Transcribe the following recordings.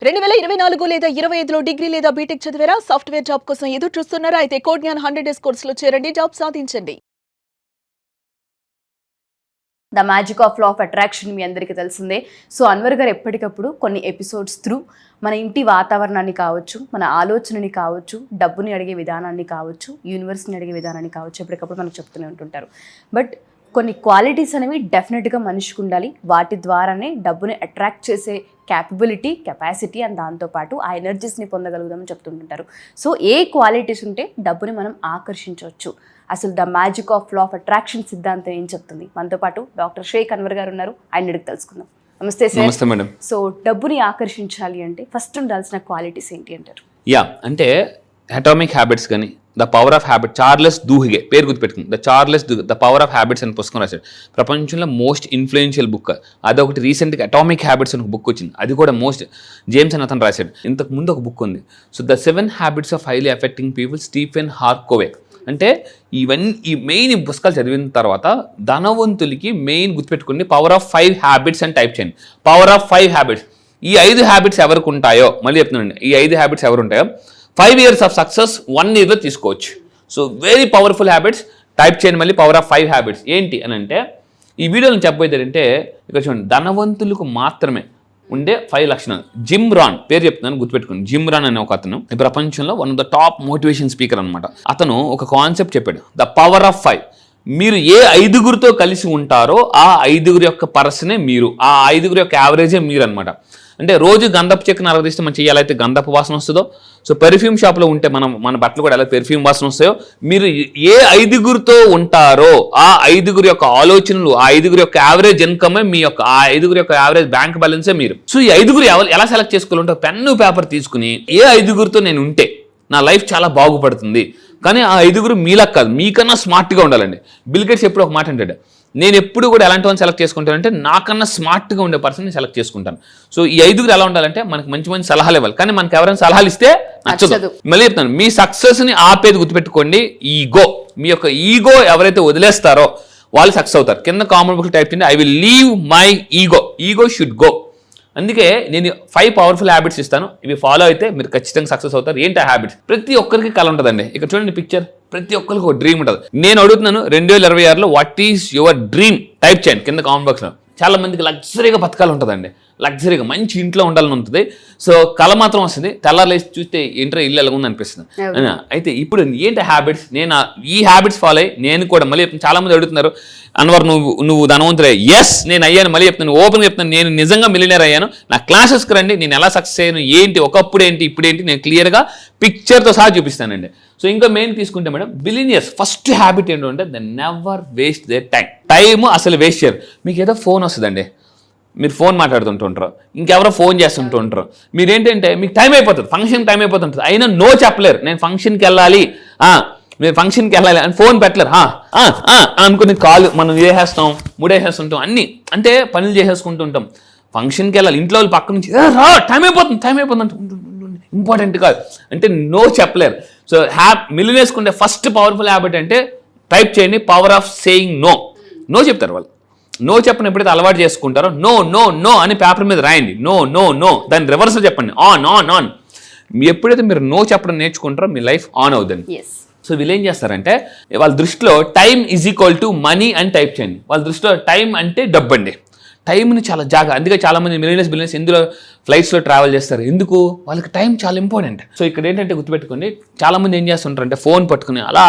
2024 లేదా 25లో డిగ్రీ లేదా బీటెక్ చదివారా? సాఫ్ట్వేర్ జాబ్ కోసం ఎదురు చూస్తున్నారా? అయితే కోడ్ జ్ఞాన్ 100 డేస్ కోర్సులో చేరండి, జాబ్ సాధించండి. The magic of law of attraction మీ అందరికీ తెలిసిందే. సో అన్వర్ గారు ఎప్పటికప్పుడు కొన్ని ఎపిసోడ్స్ త్రూ మన ఇంటి వాతావరణాన్ని కావచ్చు, మన ఆలోచనని కావచ్చు, డబ్బుని అడిగే విధానాన్ని కావచ్చు, యూనివర్స్ని అడిగే విధానాన్ని కావచ్చు, ఎప్పటికప్పుడు మనకు చెప్తూనే ఉంటుంటారు. బట్ కొన్ని క్వాలిటీస్ అనేవి డెఫినెట్గా మనిషికి ఉండాలి. వాటి ద్వారానే డబ్బుని అట్రాక్ట్ చేసే కెపాసిటీ అండ్ దాంతోపాటు ఆ ఎనర్జీస్ని పొందగలుగుదామని చెప్తుంటుంటారు. సో ఏ క్వాలిటీస్ ఉంటే డబ్బుని మనం ఆకర్షించవచ్చు, అసలు the magic of law of attraction సిద్ధాంతం ఏం చెప్తుంది? మనతో పాటు డాక్టర్ షేక్ అన్వర్ గారు ఉన్నారు, ఆయన అడిగి తెలుసుకుందాం. నమస్తే సార్. నమస్తే మేడం. సో డబ్బుని ఆకర్షించాలి అంటే ఫస్ట్ ఉండాల్సిన క్వాలిటీస్ ఏంటి అంటారు? అంటే అటామిక్ హ్యాబిట్స్ కానీ the power of habit, Charles Duhigg పేరు గుర్తుపెట్టుకుంది. ద పవర్ ఆఫ్ హ్యాబిట్స్ అని పుస్తకం రాశాడు. ప్రపంచంలో మోస్ట్ ఇన్ఫ్లుయెన్షియల్ బుక్ అదొకటి. రీసెంట్గా అటామిక్ హ్యాబిట్స్ అని ఒక బుక్ వచ్చింది, అది కూడా మోస్ట్ జేమ్స్ అని అతను రాశాడు. ఇంతకు ముందు ఒక బుక్ ఉంది, so the 7 habits of highly effecting people, Stephen R Covey. అంటే ఈ మెయిన్ పుస్తకాలు చదివిన తర్వాత ధనవంతులకి మెయిన్ గుర్తుపెట్టుకోండి, పవర్ ఆఫ్ 5 హ్యాబిట్స్ అని టైప్ చేయండి. Power of 5 habits. ఈ 5 హ్యాబిట్స్ ఎవరికి ఉంటాయో మళ్ళీ చెప్తున్నాండి, ఈ 5 హ్యాబిట్స్ ఎవరు ఉంటాయో 5 years ఆఫ్ సక్సెస్ 1 yearలో తీసుకోవచ్చు. So very powerful habits. Type చేయండి మళ్ళీ, పవర్ ఆఫ్ 5 హ్యాబిట్స్. ఏంటి అని అంటే ఈ వీడియోలో చెప్పబోయేది అంటే ఇక్కడ చూడండి, ధనవంతులకు మాత్రమే ఉండే 5 లక్షణాలు. జిమ్ రాన్ పేరు చెప్తున్నాను, గుర్తుపెట్టుకోండి. జిమ్ రాన్ అనే ఒక అతను ఈ ప్రపంచంలో one of the top motivation speaker అనమాట. అతను ఒక కాన్సెప్ట్ చెప్పాడు, ద పవర్ ఆఫ్ 5. మీరు ఏ 5గురితో కలిసి ఉంటారో ఆ 5గురి యొక్క పర్సనే మీరు, ఆ 5గురి యొక్క యావరేజే మీరు అనమాట. అంటే రోజు గంధపు చెక్కను అరగదీస్తే మనం చేయాలైతే గంధపు వాసన వస్తుందో, సో పెర్ఫ్యూమ్ షాప్లో ఉంటే మన బట్టలు కూడా ఎలా పెర్ఫ్యూమ్ వాసన వస్తాయో, మీరు ఏ 5గురితో ఉంటారో ఆ 5గురి యొక్క ఆలోచనలు, ఆ 5గురి యొక్క యావరేజ్ ఇన్కమే మీ యొక్క, ఆ 5గురి యొక్క యావరేజ్ బ్యాంక్ బ్యాలెన్సే మీరు. సో ఈ 5గురు ఎలా సెలెక్ట్ చేసుకోవాలంటే పెన్ను పేపర్ తీసుకుని ఏ 5గురితో నేను ఉంటే నా లైఫ్ చాలా బాగుపడుతుంది, కానీ ఆ 5గురు మీలా కాదు, మీకన్నా స్మార్ట్గా ఉండాలండి. బిల్ గేట్స్ ఎప్పుడు ఒక మాట అంటాడు, నేను ఎప్పుడు కూడా ఎలాంటి వాళ్ళని సెలెక్ట్ చేసుకుంటానంటే నాకన్నా స్మార్ట్గా ఉండే పర్సన్ని సెలెక్ట్ చేసుకుంటాను. సో ఈ 5గురు ఎలా ఉండాలంటే మనకి మంచి మంచి సలహాలు ఇవ్వాలి, కానీ మనకి ఎవరైనా సలహాలు ఇస్తే నచ్చదు. మళ్ళీ చెప్తాను, మీ సక్సెస్ని ఆపేది గుర్తుపెట్టుకోండి, ఈగో. మీ యొక్క ఈగో ఎవరైతే వదిలేస్తారో వాళ్ళు సక్సెస్ అవుతారు. కింద కామెంట్ బాక్స్ టైప్ చేయండి, I will leave my ego should go. అందుకే నేను 5 పవర్ఫుల్ హ్యాబిట్స్ ఇస్తాను, ఇవి ఫాలో అయితే మీరు ఖచ్చితంగా సక్సెస్ అవుతారు. ఏంటి ఆ హ్యాబిట్స్? ప్రతి ఒక్కరికి కళ ఉంటుందండి. ఇక్కడ చూడండి పిక్చర్, ప్రతి ఒక్కరికి ఒక డ్రీమ్ ఉంటుంది. నేను అడుగుతున్నాను 2026లో what is your dream? Type చేయండి కింద కామెంట్ బాక్స్లో. చాలా మందికి లగ్జరీగా బతకాలి ఉంటుందండి, లగ్జరీగా మంచి ఇంట్లో ఉండాలని ఉంటుంది. సో కళ మాత్రం వస్తుంది, తెల్లారులేసి చూస్తే ఏంటో ఇల్లు ఎలా ఉంది అనిపిస్తుంది. అయితే ఇప్పుడు ఏంటి హ్యాబిట్స్? నేను ఈ హ్యాబిట్స్ ఫాలో అయ్యి నేను కూడా మళ్ళీ చాలా మంది అడుగుతున్నారు, అన్వర్ నువ్వు ధనవంతులే. ఎస్, నేను అయ్యాను. మళ్ళీ చెప్తాను, ఓపెన్ చెప్తాను, నేను నిజంగా మిలియనర్ అయ్యాను. నా క్లాసెస్కి రండి, నేను ఎలా సక్సెస్ అయ్యాను, ఏంటి ఒకప్పుడు ఏంటి ఇప్పుడేంటి నేను క్లియర్గా పిక్చర్తో సహా చూపిస్తానండి. సో ఇంకా మెయిన్ తీసుకుంటే మేడం, బిలియనియర్స్ ఫస్ట్ హ్యాబిట్ ఏంటంటే they never waste their time అసలు వేస్ట్ చేయరు. మీకు ఏదో ఫోన్ వస్తుందండి, మీరు ఫోన్ మాట్లాడుతుంటుంటారు, ఇంకెవరో ఫోన్ చేస్తుంటుంటారు, మీరేంటంటే మీకు టైం అయిపోతుంది, ఫంక్షన్ టైం అయిపోతుంటుంది, అయినా నో చెప్పలేరు. నేను ఫంక్షన్కి వెళ్ళాలి, మీరు ఫంక్షన్కి వెళ్ళాలి అని ఫోన్ పెట్టలేరు. అనుకుని కాలు మనం వేసేస్తాం, ముడేసేస్తుంటాం, అన్నీ అంటే పనులు చేసేసుకుంటూ ఉంటాం. ఫంక్షన్కి వెళ్ళాలి, ఇంట్లో వాళ్ళు పక్క నుంచి టైం అయిపోతుంది అంటే ఇంపార్టెంట్ కాదు అంటే నో చెప్పలేరు. సో మిలియనర్స్ ఉండే ఫస్ట్ పవర్ఫుల్ హ్యాబిట్ అంటే టైప్ చేయండి, పవర్ ఆఫ్ సేయింగ్ నో చెప్తారు వాళ్ళు. నో చెప్పని ఎప్పుడైతే అలవాటు చేసుకుంటారో నో అని పేపర్ మీద రాయండి. నో దాని రివర్స్ చెప్పండి, ఆన్. ఎప్పుడైతే మీరు నో చెప్పడం నేర్చుకుంటారో మీ లైఫ్ ఆన్ అవుతుంది. సో వీళ్ళు ఏం చేస్తారంటే వాళ్ళ దృష్టిలో time is equal to money అని టైప్ చేయండి. వాళ్ళ దృష్టిలో టైం అంటే డబ్బు అండి. టైంని చాలా అందుకే చాలామంది బిలియనర్స్ ఎందులో ఫ్లైట్స్లో ట్రావెల్ చేస్తారు, ఎందుకు? వాళ్ళకి టైం చాలా ఇంపార్టెంట్. సో ఇక్కడ ఏంటంటే గుర్తుపెట్టుకోండి, చాలామంది ఏం చేస్తుంటారు అంటే ఫోన్ పట్టుకుని అలా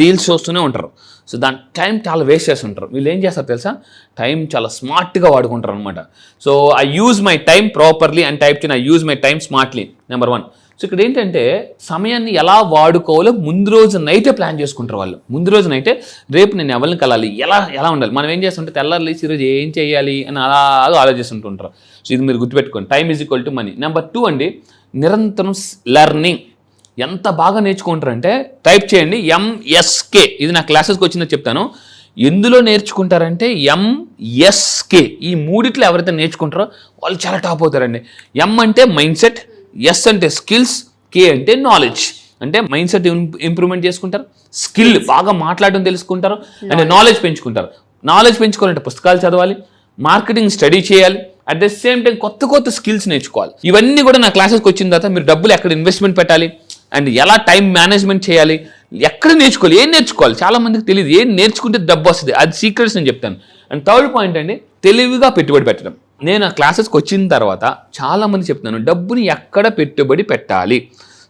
రీల్స్ చూస్తూనే ఉంటారు. సో దాని టైం చాలా వేస్ట్ చేస్తుంటారు. వీళ్ళు ఏం చేస్తారు తెలుసా, టైం చాలా స్మార్ట్గా వాడుకుంటారు అనమాట. So I use my time properly అని టైప్ చేయండి, I use my time smartly, number 1. So ఇక్కడ ఏంటంటే సమయాన్ని ఎలా వాడుకోవాలో ముందు రోజు నైటే ప్లాన్ చేసుకుంటారు వాళ్ళు. ముందు రోజు నైటే రేపు నేను ఎవరిని కలాలి, ఎలా ఉండాలి. మనం ఏం చేస్తుంటే తెల్లారులేసి ఈరోజు ఏం చేయాలి అని అలాగా ఆలోచిస్తుంటుంటారు. సో ఇది మీరు గుర్తుపెట్టుకోండి, time is equal to money. Number 2 అండి, నిరంతరం లెర్నింగ్. ఎంత బాగా నేర్చుకుంటారంటే టైప్ చేయండి ఎంఎస్కే. ఇది నా క్లాసెస్కి వచ్చిందో చెప్తాను. ఎందులో నేర్చుకుంటారంటే ఎంఎస్కే. ఈ 3 ఎవరైతే నేర్చుకుంటారో వాళ్ళు చాలా టాప్ అవుతారండి. ఎం అంటే మైండ్ సెట్, ఎస్ అంటే స్కిల్స్, కే అంటే నాలెడ్జ్. అంటే మైండ్ సెట్ ఇంప్రూవ్మెంట్ చేసుకుంటారు, స్కిల్ బాగా మాట్లాడడం తెలుసుకుంటారు, అండ్ నాలెడ్జ్ పెంచుకుంటారు. నాలెడ్జ్ పెంచుకోవాలంటే పుస్తకాలు చదవాలి, మార్కెటింగ్ స్టడీ చేయాలి, అట్ ద సేమ్ టైం కొత్త కొత్త స్కిల్స్ నేర్చుకోవాలి. ఇవన్నీ కూడా నా క్లాసెస్కి వచ్చిన తర్వాత మీరు డబ్బులు ఎక్కడ ఇన్వెస్ట్మెంట్ పెట్టాలి అండ్ ఎలా టైం మేనేజ్మెంట్ చేయాలి, ఎక్కడ నేర్చుకోవాలి, ఏం నేర్చుకోవాలి చాలా మందికి తెలియదు. ఏం నేర్చుకుంటే డబ్బు వస్తుంది, అది సీక్రెట్స్ నేను చెప్తాను. అండ్ థర్డ్ పాయింట్ అండి, తెలివిగా పెట్టుబడి పెట్టడం. నేను ఆ క్లాసెస్కి వచ్చిన తర్వాత చాలా మంది చెప్తున్నాను డబ్బుని ఎక్కడ పెట్టుబడి పెట్టాలి.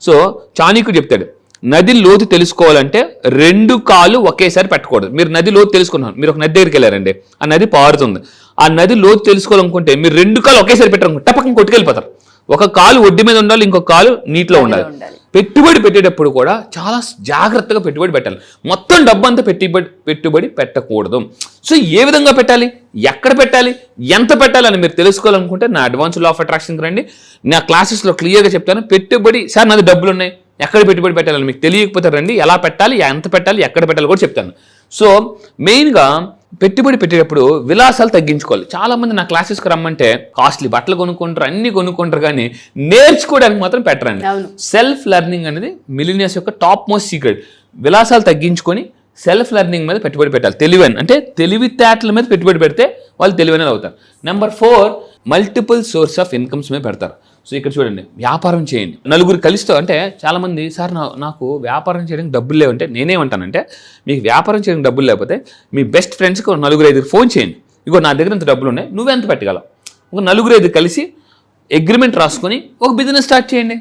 సో చాణక్యుడు చెప్తాడు, నది లోతు తెలుసుకోవాలంటే 2 కాళ్ళు ఒకేసారి పెట్టకూడదు. మీరు నది లోతు తెలుసుకున్నారు, మీరు ఒక నది దగ్గరికి వెళ్ళారండి, ఆ నది పారుతుంది, ఆ నది లోతు తెలుసుకోవాలనుకుంటే మీరు 2 కాళ్ళు ఒకేసారి పెట్టారు, టపకం కొట్టుకెళ్ళిపోతారు. ఒక కాలు ఒడ్డు మీద ఉండాలి, ఇంకొక కాలు నీటిలో ఉండాలి. పెట్టుబడి పెట్టేటప్పుడు కూడా చాలా జాగ్రత్తగా పెట్టుబడి పెట్టాలి. మొత్తం డబ్బు అంతా పెట్టుబడి పెట్టకూడదు. సో ఏ విధంగా పెట్టాలి, ఎక్కడ పెట్టాలి, ఎంత పెట్టాలి అని మీరు తెలుసుకోవాలనుకుంటే నా అడ్వాన్స్ లా ఆఫ్ అట్రాక్షన్కి రండి. నా క్లాసెస్లో క్లియర్గా చెప్తాను. పెట్టుబడి సార్ నాది డబ్బులు ఉన్నాయి, ఎక్కడ పెట్టుబడి పెట్టాలని మీకు తెలియకపోతే రండి, ఎలా పెట్టాలి, ఎంత పెట్టాలి, ఎక్కడ పెట్టాలి కూడా చెప్తాను. సో మెయిన్గా పెట్టుబడి పెట్టేటప్పుడు విలాసాలు తగ్గించుకోవాలి. చాలా మంది నా క్లాసెస్కి రమ్మంటే కాస్ట్లీ బట్టలు కొనుక్కుంటారు, అన్ని కొనుక్కుంటారు, కానీ నేర్చుకోవడానికి మాత్రం పెట్టరండి. సెల్ఫ్ లెర్నింగ్ అనేది మిలినియర్స్ యొక్క టాప్ మోస్ట్ సీక్రెట్. విలాసాలు తగ్గించుకొని సెల్ఫ్ లెర్నింగ్ మీద పెట్టుబడి పెట్టాలి. తెలివైన అంటే తెలివితేటల మీద పెట్టుబడి పెడితే వాళ్ళు తెలివైనది అవుతారు. Number 4, multiple source of incomes మీద పెడతారు. సో ఇక్కడ చూడండి, వ్యాపారం చేయండి. నలుగురు కలిస్తూ అంటే చాలామంది సార్ నాకు వ్యాపారం చేయడానికి డబ్బులు లేవంటే నేనేమంటానంటే, మీకు వ్యాపారం చేయడానికి డబ్బులు లేకపోతే మీ బెస్ట్ ఫ్రెండ్స్కి 4-5 ఫోన్ చేయండి, ఇగో నా దగ్గర ఇంత డబ్బులు ఉన్నాయి, నువ్వెంత పెట్టగలవు, ఒక 4-5 కలిసి అగ్రిమెంట్ రాసుకొని ఒక బిజినెస్ స్టార్ట్ చేయండి.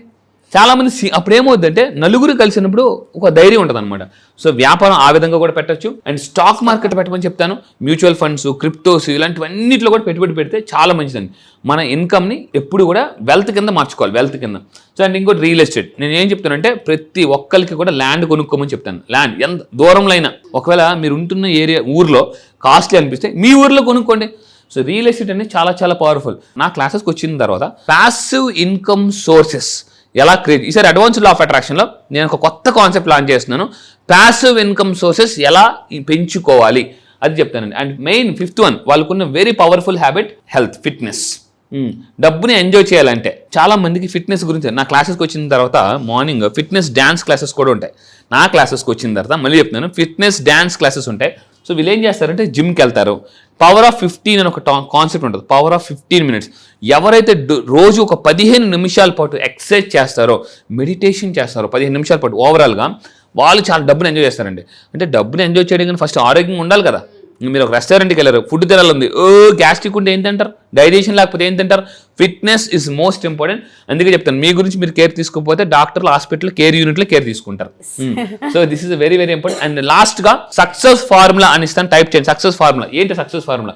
చాలామంది అప్పుడు ఏమవుతుందంటే నలుగురు కలిసినప్పుడు ఒక ధైర్యం ఉంటుంది అనమాట. సో వ్యాపారం ఆ విధంగా కూడా పెట్టచ్చు. అండ్ స్టాక్ మార్కెట్ పెట్టమని చెప్తాను. మ్యూచువల్ ఫండ్స్, క్రిప్టోస్ ఇలాంటివన్నింటిలో కూడా పెట్టుబడి పెడితే చాలా మంచిదండి. మన ఇన్కమ్ని ఎప్పుడు కూడా వెల్త్ కింద మార్చుకోవాలి, వెల్త్ కింద. సో అండ్ ఇంకోటి రియల్ ఎస్టేట్. నేను ఏం చెప్తానంటే ప్రతి ఒక్కరికి కూడా ల్యాండ్ కొనుక్కోమని చెప్తాను. ల్యాండ్ ఎంత దూరంలో అయినా, ఒకవేళ మీరు ఉంటున్న ఊర్లో కాస్ట్లీ అనిపిస్తే మీ ఊర్లో కొనుక్కోండి. సో రియల్ ఎస్టేట్ అనేది చాలా చాలా పవర్ఫుల్. నా క్లాసెస్కి వచ్చిన తర్వాత ప్యాసివ్ ఇన్కమ్ సోర్సెస్ ఎలా క్రియేట్, ఈసారి అడ్వాన్స్ లా ఆఫ్ అట్రాక్షన్లో నేను ఒక కొత్త కాన్సెప్ట్ లాంచ్ చేస్తున్నాను. ప్యాసివ్ ఇన్కమ్ సోర్సెస్ ఎలా పెంచుకోవాలి అది చెప్తానండి. అండ్ మెయిన్ 5th వన్, వాళ్ళకున్న very powerful habit health, fitness. డబ్బుని ఎంజాయ్ చేయాలంటే చాలా మందికి ఫిట్నెస్ గురించి నా క్లాసెస్కి వచ్చిన తర్వాత మార్నింగ్ ఫిట్నెస్ డ్యాన్స్ క్లాసెస్ కూడా ఉంటాయి. నా క్లాసెస్కి వచ్చిన తర్వాత మళ్ళీ చెప్తున్నాను, ఫిట్నెస్ డ్యాన్స్ క్లాసెస్ ఉంటాయి. సో వీళ్ళు ఏం చేస్తారంటే జిమ్కి వెళ్తారు. పవర్ ఆఫ్ 15 అని ఒక కాన్సెప్ట్ ఉంటుంది, పవర్ ఆఫ్ 15 minutes. ఎవరైతే రోజు ఒక 15 నిమిషాల పాటు ఎక్సర్సైజ్ చేస్తారో, మెడిటేషన్ చేస్తారో 15 నిమిషాల పాటు ఓవరాల్గా, వాళ్ళు చాలా డబ్బుని ఎంజాయ్ చేస్తారండి. అంటే డబ్బుని ఎంజాయ్ చేయడం కానీ ఫస్ట్ ఆరోగ్యంగా ఉండాలి కదా. మీరు ఒక రెస్టారెంట్కి వెళ్ళారు, ఫుడ్ తినాలి, గ్యాస్ట్రిక్ ఉంటే ఏం తింటారు, డైజెషన్ లేకపోతే ఏం తింటారు. Fitness is most important. అందుకే చెప్తాను, మీ గురించి మీరు కేర్ తీసుకోకపోతే డాక్టర్లు, హాస్పిటల్, కేర్ యూనిట్లో కేర్ తీసుకుంటారు. So this is very very important. And లాస్ట్గా సక్సెస్ ఫార్ములా అని ఇస్తాను, టైప్ చేయండి. సక్సెస్ ఫార్ములా ఏంటి? సక్సెస్ ఫార్ములా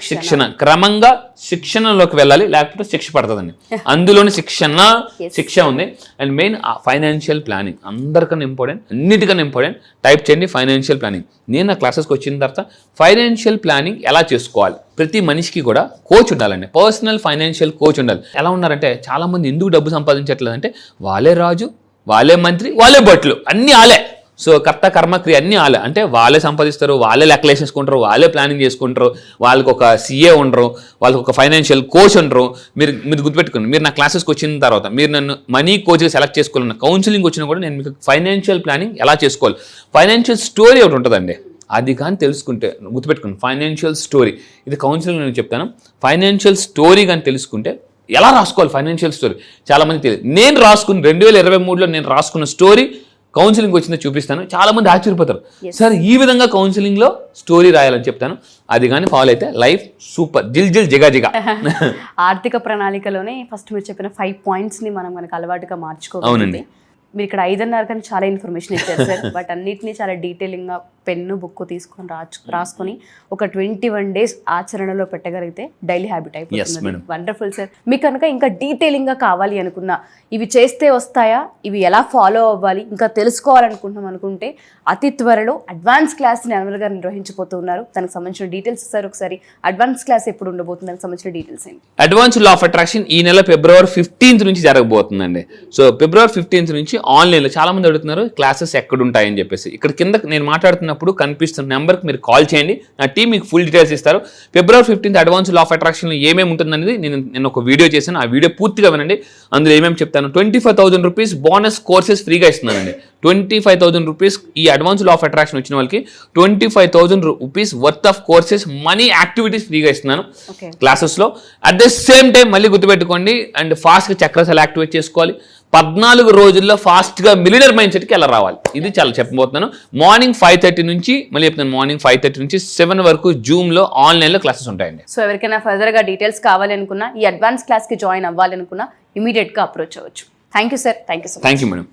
శిక్షణ. క్రమంగా శిక్షణలోకి వెళ్ళాలి, లేకపోతే శిక్ష పడుతుందండి. అందులోని శిక్ష ఉంది. అండ్ మెయిన్ ఫైనాన్షియల్ ప్లానింగ్ అందరికన్నా ఇంపార్టెంట్, అన్నిటికన్నా ఇంపార్టెంట్. టైప్ చేయండి ఫైనాన్షియల్ ప్లానింగ్. నేను నా క్లాసెస్కి వచ్చిన తర్వాత ఫైనాన్షియల్ ప్లానింగ్ ఎలా చేసుకోవాలి, ప్రతి మనిషికి కూడా కోచ్ ఉండాలండి, పర్సనల్ ఫైనాన్షియల్ కోచ్ ఉండాలి. ఎలా ఉన్నారంటే చాలా మంది ఎందుకు డబ్బు సంపాదించట్లేదు అంటే, వాళ్ళే రాజు, వాళ్ళే మంత్రి, వాళ్ళే బట్లు, అన్నీ ఆలే. సో కర్త కర్మ క్రియ అన్నీ వాళ్ళే. అంటే వాళ్ళే సంపాదిస్తారు, వాళ్ళే లెక్కలు వేసేసుకుంటారు, వాళ్ళే ప్లానింగ్ చేసుకుంటారు, వాళ్ళకి ఒక సీఏ ఉండరు, వాళ్ళకి ఒక ఫైనాన్షియల్ కోచ్ ఉండరు. మీరు గుర్తుపెట్టుకోండి, మీరు నా క్లాసెస్కి వచ్చిన తర్వాత మీరు నన్ను మనీ కోచ్గా సెలెక్ట్ చేసుకోవాలన్న కౌన్సిలింగ్ వచ్చినా కూడా నేను మీకు ఫైనాన్షియల్ ప్లానింగ్ ఎలా చేసుకోవాలి, ఫైనాన్షియల్ స్టోరీ ఒకటి ఉంటుందండి, అది కానీ తెలుసుకుంటే గుర్తుపెట్టుకోండి. ఫైనాన్షియల్ స్టోరీ, ఇది కౌన్సిలింగ్ నేను చెప్తాను. ఫైనాన్షియల్ స్టోరీ కానీ తెలుసుకుంటే ఎలా రాసుకోవాలి ఫైనాన్షియల్ స్టోరీ చాలా మంది తెలియదు. నేను రాసుకున్న 2023లో నేను రాసుకున్న స్టోరీ కౌన్సిలింగ్ వచ్చిందో చూపిస్తాను. చాలా మంది ఆశ్చర్యపోతారు, సార్ ఈ విధంగా కౌన్సిలింగ్లో స్టోరీ రాయాలని చెప్తాను. అది కానీ ఫాలో అయితే లైఫ్ సూపర్, జిల్ జిగా. ఆర్థిక ప్రణాళికలోనే ఫస్ట్ మీరు చెప్పిన 5 pointsని మనం మనకు అలవాటుగా మార్చుకోవాలి. అవునండి. మీరు ఇక్కడ 5:30 కానీ చాలా ఇన్ఫర్మేషన్ ఇచ్చారు సార్. బట్ అన్నిటినీ చాలా డీటెయిలింగ్గా పెన్ను, బుక్ తీసుకొని రాసుకొని ఒక 21 days ఆచరణలో పెట్టగలిగితే డైలీ హ్యాబిట్ అయిపోతుంది. Wonderful sir. మీకు కనుక ఇంకా డీటెయిలింగ్గా కావాలి అనుకున్నా, ఇవి చేస్తే వస్తాయా, ఇవి ఎలా ఫాలో అవ్వాలి, ఇంకా తెలుసుకోవాలనుకుంటున్నాం అనుకుంటే అతి త్వరలో అడ్వాన్స్ క్లాస్ని అన్వర్ గారు నిర్వహించబోతున్నారు. దానికి సంబంధించిన డీటెయిల్స్ సార్ ఒకసారి అడ్వాన్స్ క్లాస్ ఎప్పుడు ఉండబోతుంది, దానికి సంబంధించిన డీటెయిల్స్ ఏంటి? అడ్వాన్స్ లా ఆఫ్ అట్రాక్షన్ ఈ నెల February 15th నుంచి జరగబోతుందండి. సో February 15th నుంచి ఆన్లైన్లో చాలామంది అడుగుతున్నారు క్లాసెస్ ఎక్కడ ఉంటాయని చెప్పేసి. ఇక్కడ కింద నేను మాట్లాడుతున్నప్పుడు కనిపిస్తున్న నెంబర్కి మీరు కాల్ చేయండి, నా టీం మీకు ఫుల్ డీటెయిల్స్ ఇస్తారు. February 15th advance law of అట్రాక్షన్లో ఏమేమి ఉంటుందనేది నేను ఒక వీడియో చేశాను, ఆ వీడియో పూర్తిగా వినండి. అందులో ఏమేమి చెప్తాను. 25,000 రూపీస్ బోనస్ కోర్సెస్ ఫ్రీగా ఇస్తున్నానండి. 25,000 రూపీస్ ఈ అడ్వాన్స్ లా ఆఫ్ అట్రాక్షన్ వచ్చిన వాళ్ళకి 25,000 rupees worth of courses money activities ఫ్రీగా ఇస్తున్నాను క్లాసెస్లో. అట్ ద సేమ్ టైం మళ్ళీ గుర్తుపెట్టుకోండి, అండ్ ఫాస్ట్గా చక్రస్ ఎలా యాక్టివేట్ చేసుకోవాలి, 14 రోజుల్లో ఫాస్ట్గా మిలియనర్ మైండ్ సెట్కి ఎలా రావాలి, ఇది చాలా చెప్పబోతున్నాను. మార్నింగ్ 5:30 నుంచి, మళ్ళీ చెప్తాను, మార్నింగ్ 5:30 నుంచి 7 వరకు జూమ్లో ఆన్లైన్లో క్లాసెస్ ఉంటాయండి. సో ఎవరికైనా ఫర్దర్గా డీటెయిల్స్ కావాలనుకున్నా, ఈ అడ్వాన్స్ క్లాస్కి జాయిన్ అవ్వాలనుకున్నా ఇమీడియట్గా అప్రోచ్ అవ్వచ్చు. Thank you sir, thank you so much. Thank you madam.